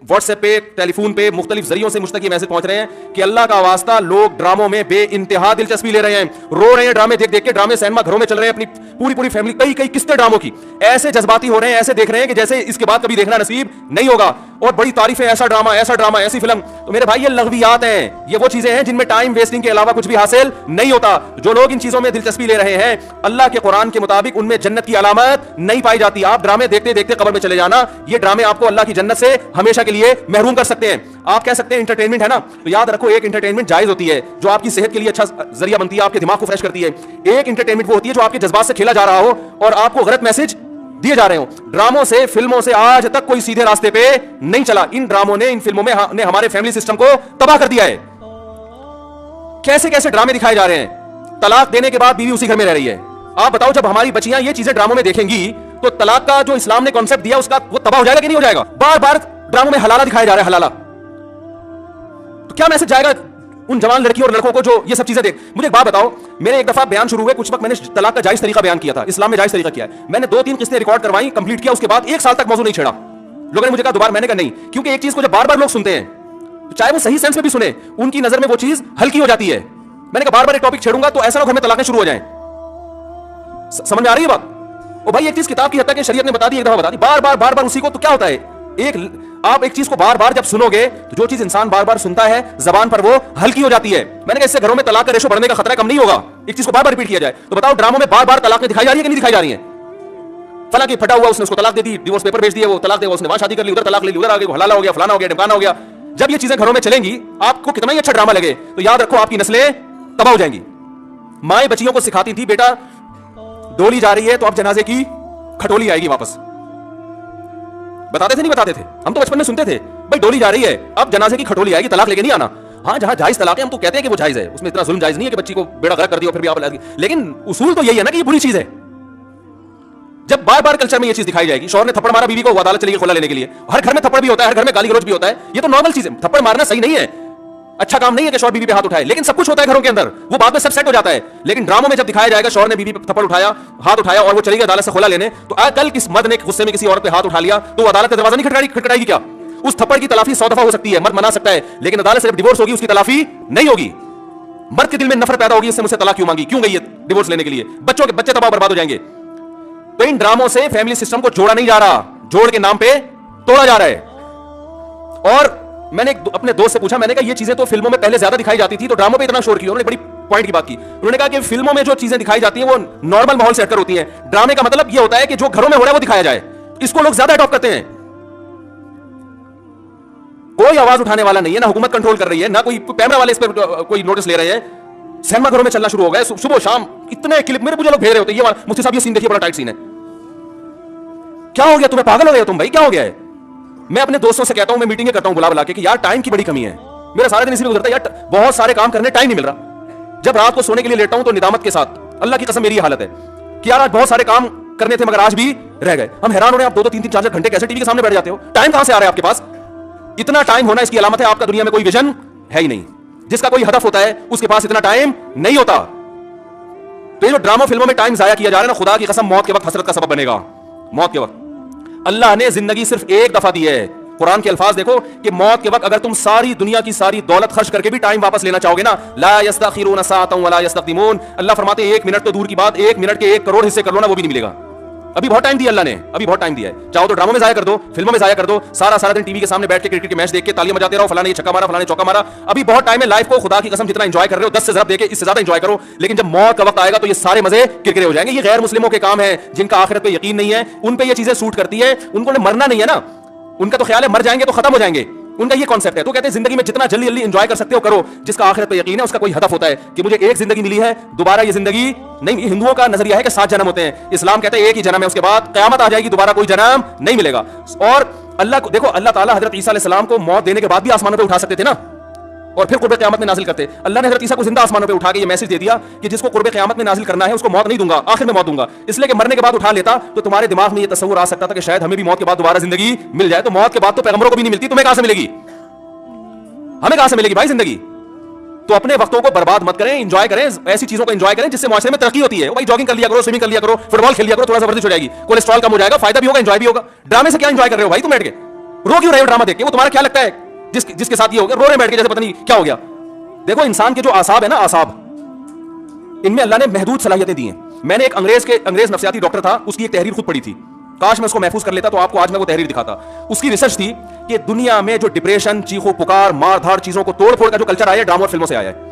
WhatsApp पे, telephone पे, मुख्तलिफ जरियों से मुझ तक ये मैसेज पहुंच रहे हैं कि अल्लाह का वास्ता, लोग ड्रामों में बेइंतहा दिलचस्पी ले रहे हैं, रो रहे हैं ड्रामे देख देख के। ड्रामे सिनेमा घरों में चल रहे हैं, अपनी पूरी पूरी फैमिली, कई कई किस्तें ड्रामों की, ऐसे जज्बाती हो रहे हैं, ऐसे देख रहे हैं कि जैसे इसके बाद कभी देखना नसीब नहीं होगा। और बड़ी तारीफ है, ऐसा ड्रामा, ऐसी फिल्म। तो मेरे भाई, ये लग़वियात हैं, ये वो चीजें हैं जिनमें टाइम वेस्टिंग के अलावा कुछ भी हासिल नहीं होता। जो लोग इन चीजों में दिलचस्पी ले रहे हैं, अल्लाह के कुरान के मुताबिक उनमें जन्नत की अलामत नहीं पाई जाती। आप ड्रामे देखते देखते कब्र में चले जाना, ये ड्रामे आपको अल्लाह की जन्नत से हमेशा के लिए महरूम कर सकते हैं। आप कह सकते हैं इंटरटेनमेंट है ना, तो याद रखो, एक इंटरटेनमेंट जायज होती है जो आपकी सेहत के लिए अच्छा जरिया बनती है, आपके दिमाग को फ्रेश करती है। एक इंटरटेनमेंट वो होती है जो आपके जज्बात से खेला जा रहा हो और आपको गलत मैसेज दिए जा रहे हो। ड्रामों से, फिल्मों से आज तक कोई सीधे रास्ते पे नहीं चला। इन ड्रामों ने, इन फिल्मों ने हमारे फैमिली सिस्टम को तबाह कर दिया है। कैसे कैसे ड्रामे दिखाए जा रहे हैं। तलाक देने के बाद बीवी उसी घर में रह रही है। आप बताओ, जब हमारी बच्चियां ये चीजें ड्रामों में देखेंगी तो तलाक का जो इस्लाम ने कॉन्सेप्ट दिया उसका वो तबाह हो जाएगा कि नहीं हो जाएगा। बार बार ड्रामों में हलाला दिखाया जा रहा है, हलाला। तो क्या मैसेज जाएगा उन जवान लड़कियों और लड़कों को जो ये सब चीजें देख। मुझे एक बात बताओ, मेरे एक दफा बयान शुरू हुए, कुछ वक्त मैंने तलाक का जायज तरीका बयान किया था, इस्लाम में जायज तरीका किया है। मैंने 2-3 किस्तें रिकॉर्ड करवाई, कंप्लीट किया, उसके बाद 1 साल तक मौजूद नहीं छेड़ा। लोगों ने मुझे कहा दोबारा, मैंने कहा नहीं, क्योंकि एक चीज को जब बार बार लोग सुनते हैं, तो चाहे वो सही सेंस में भी सुने, उनकी नजर में वो चीज हल्की हो जाती है। मैंने कहा बार बार एक टॉपिक छेड़ूंगा तो ऐसा ना घर में तलाकें शुरू हो जाएं। समझ में आ रही है बात? ओ भाई, एक चीज किताब की हद तक शरीयत ने बता दी, एक दफा बता दी, बार बार उसी को, तो क्या होता है, आप एक चीज को बार बार जब सुनोगे तो जो चीज इंसान बार बार सुनता है जबान पर वो हल्की हो जाती है। मैंने कहा इससे घरों में तलाक का रेशो बढ़ने का खतरा कम नहीं होगा, एक चीज को बार बार रिपीट किया जाए। तो बताओ, ड्रामों में बार बार तलाक दिखाई जा रही है कि नहीं दिखाई जा रही है? फला की फटा हुआ, उसने उसको तलाक दे दी, डिवोर्स पेपर भेज दिए, वो तलाक देगा, उसने वहां शादी कर ली, उधर तलाक ले ली, उधर आ गई, हलाला हो गया, फलाना हो गया, ढमकाना हो गया। जब ये चीजें घरों में चलेंगी, आपको कितना ही अच्छा ड्रामा लगे, तो याद रखो आपकी नस्लें तबाह हो जाएंगी। माए बच्चियों को सिखाती थी, बेटा डोली जा रही है तो अब जनाजे की खटोली आएगी वापस। बताते थे नहीं बताते थे? हम तो बचपन में सुनते थे, भाई डोली जा रही है अब जनाजे की खटोली आएगी, तलाक लेके नहीं आना। हाँ, जहां जायज तलाक है हम तो कहते हैं कि वो जायज है, उसमें इतना जुल्म जायज नहीं है कि बच्ची को बेड़ा गर्क कर दिया फिर भी आप, लेकिन उसूल तो यही है ना कि ये बुरी चीज है। जब बार बार कल्चर में ये चीज दिखाई जाएगी, शौहर ने थप्पड़ मारा बीवी को, वो अदालत चली गई खुला लेने के लिए। हर घर में थप्पड़ भी होता है, हर घर में गाली गलौज भी होता है, ये तो नॉर्मल चीज है। थप्पड़ मारना सही नहीं है, अच्छा काम नहीं है कि शौहर बीवी पे हाथ उठाए, लेकिन सब कुछ होता है घरों के अंदर, वो बाद में सब सेट हो जाता है। लेकिन ड्रामों में जब दिखाया जाएगा शौहर ने बीवी पे थप्पड़ उठाया, हाथ उठाया और वो चली गई अदालत से खुला लेने, तो कल किस मर्द ने गुस्से में किसी औरत पे हाथ उठा लिया तो वो अदालत का दरवाजा नहीं खटखटाएगी क्या? उस थप्पड़ की तलाफी 100 दफा हो सकती है, मर्द मना सकता है, लेकिन अदालत से जब डिवोर्स होगी उसकी तलाफी नहीं होगी। मर्द के दिल में नफरत पैदा होगी, इससे मुझसे तलाक क्यों मांगी, क्यों गई है डिवोर्स लेने के लिए, बच्चे तबाह बर्बाद हो जाएंगे। तो इन ड्रामों से फैमिली सिस्टम को जोड़ा नहीं जा रहा, जोड़ के नाम पे तोड़ा जा रहा है। और मैंने अपने दोस्त से पूछा, मैंने कहा ये चीजें तो फिल्मों में पहले ज्यादा दिखाई जाती थी, तो ड्रामों पे इतना शोर किया? उन्होंने बड़ी पॉइंट की बात की। उन्होंने कहा कि फिल्मों में जो चीजें दिखाई जाती हैं वो नॉर्मल माहौल से हटकर होती हैं। ड्रामे का मतलब ये होता है कि जो घरों में हो रहा है वो दिखाया जाए, इसको लोग ज्यादा अडॉप्ट करते हैं। कोई आवाज उठाने वाला नहीं है, ना हुकूमत कंट्रोल कर रही है, ना कोई कैमरा वाले इस पर कोई नोटिस ले रहे हैं। सिनेमा घरों में चलना शुरू हो गया, सुबह शाम इतने क्लिप मेरे मुझे लोग भेज रहे होते हैं, ये मुफ्ती साहब ये सीन देखिए, बड़ा टाइट सीन है। क्या हो गया तुम्हें, पागल हो गए तुम भाई, क्या हो गया है? मैं अपने दोस्तों से कहता हूं, मैं मीटिंगें करता हूं बुला बुला के कि यार टाइम की बड़ी कमी है, मेरा सारा दिन इसी में गुजरता है यार, बहुत सारे काम करने टाइम नहीं मिल रहा। जब रात को सोने के लिए लेटा हूं तो निदामत के साथ, अल्लाह की कसम मेरी हालत है कि यार आज बहुत सारे काम करने थे मगर आज भी रह गए। हम हैरान हो रहे हैं, आप 2-2, 3-3, 4-4 घंटे कैसे टीवी के सामने बैठ जाते हो? टाइम कहां से आ रहा है आपके पास? इतना टाइम होना इसकी अलामत है आपका दुनिया में कोई विजन है ही नहीं। जिसका कोई हदफ होता है उसके पास इतना टाइम नहीं होता। तो ये जो ड्रामा फिल्मों में टाइम जाया किया जा रहा है ना, खुदा की कसम मौत के वक्त हसरत का सबब बनेगा। मौत के वक्त अल्लाह ने जिंदगी सिर्फ एक दफा दी है। कुरान के अल्फाज देखो कि मौत के वक्त अगर तुम सारी दुनिया की सारी दौलत खर्च करके भी टाइम वापस लेना चाहोगे ना, ला यस्तखिरून साअतन वला यस्तक़दिमून, अल्लाह फरमाते हैं 1 मिनट तो दूर की बात, 1 मिनट के 1 करोड़ हिस्से कर लो ना, वो भी नहीं मिलेगा। अभी बहुत टाइम दिया अल्लाह ने, अभी बहुत टाइम दिया है। चाहो तो ड्रामों में जाया कर दो, फिल्मों में जाया कर दो, सारा दिन टीवी के सामने बैठ के क्रिकेट के मैच देख के तालियां बजाते रहो, फलाने ये छक्का मारा, फलाने चौका मारा। अभी बहुत टाइम है, लाइफ को खुदा की कसम जितना एंजॉय कर रहे हो 10 से ज़्यादा देके इससे ज्यादा एंजॉय करो। लेकिन जब मौत का वक्त आएगा तो ये सारे मजे किरकिरे हो जाएंगे। ये गैर मुस्लिमों के काम है, जिनका आखिरत पे यकीन नहीं है, उन पे ये चीजें सूट करती है। उनको मरना नहीं है ना, उनका तो ख्याल है मर जाएंगे तो खत्म हो जाएंगे, उनका ये कॉन्सेप्ट है। तो कहते हैं जिंदगी में जितना जल्दी जल्दी एंजॉय कर सकते हो करो। जिसका आखिरत पे यकीन है उसका कोई हदफ होता है कि मुझे एक जिंदगी मिली है, दोबारा ये जिंदगी नहीं। हिंदुओं का नजरिया है कि 7 जन्म होते हैं, इस्लाम कहते हैं एक ही जन्म है, उसके बाद कयामत आ जाएगी, दोबारा कोई जन्म नहीं मिलेगा। और अल्लाह को देखो, अल्लाह ताला हजरत ईसा अलैहिस्सलाम को मौत देने के बाद भी आसमानों पे उठा सकते थे ना, और फिर कुर्बे क़यामत में नाजिल करते। अल्लाह ने हजरत ईसा को जिंदा आसमानों पे उठा के ये मैसेज दे दिया कि जिसको कुर्बे क़यामत में नाजिल करना है उसको मौत नहीं दूंगा, आखिर में मौत दूंगा। इसलिए कि मरने के बाद उठा लेता तो तुम्हारे दिमाग में ये तस्वुर आ सकता था कि शायद हमें भी मौत के बाद दोबारा जिंदगी मिल जाए। तो मौत के बाद तो पैगंबरों को भी नहीं मिलती, तुम्हें कहां से मिलेगी? हमें कहां से मिलेगी भाई जिंदगी? तो अपने वक्तों को बर्बाद मत करें, एंजॉय करें, ऐसी चीजों को एंजॉय करें जिससे माशरे में तरक्की होती है। भाई जॉगिंग कर लिया करो, स्विमिंग कर लिया करो, फुटबॉल खेल लिया करो, थोड़ा सा वर्जिश हो जाएगी, कोलेस्ट्रॉल कम हो जाएगा, फायदा भी होगा, एंजॉय भी होगा। ड्रामे से क्या एंजॉय कर रहे हो भाई तुम बैठ के? रो क्यों रहे हो ड्रामा देख के? वो तुम्हारा क्या लगता है जिसके साथ ये हो गया, रो रहे बैठ के जैसे पता नहीं क्या हो गया। देखो इंसान के जो आसाब है ना, आसाब, इनमें अल्लाह ने महदूद सलाहियतें दी हैं। मैंने एक अंग्रेज नफ्सियाती डॉक्टर था, उसकी एक तहरीर खुद पढ़ी थी। काश मैं उसको महफूज कर लेता तो आपको आज मैं वो तहरीर दिखाता। उसकी रिसर्च थी कि दुनिया में जो डिप्रेशन, चीखों पुकार, मार धाड़ चीजों को तोड़ फोड़ का जो कल्चर आया है, ड्रामा और फिल्मों से आया है।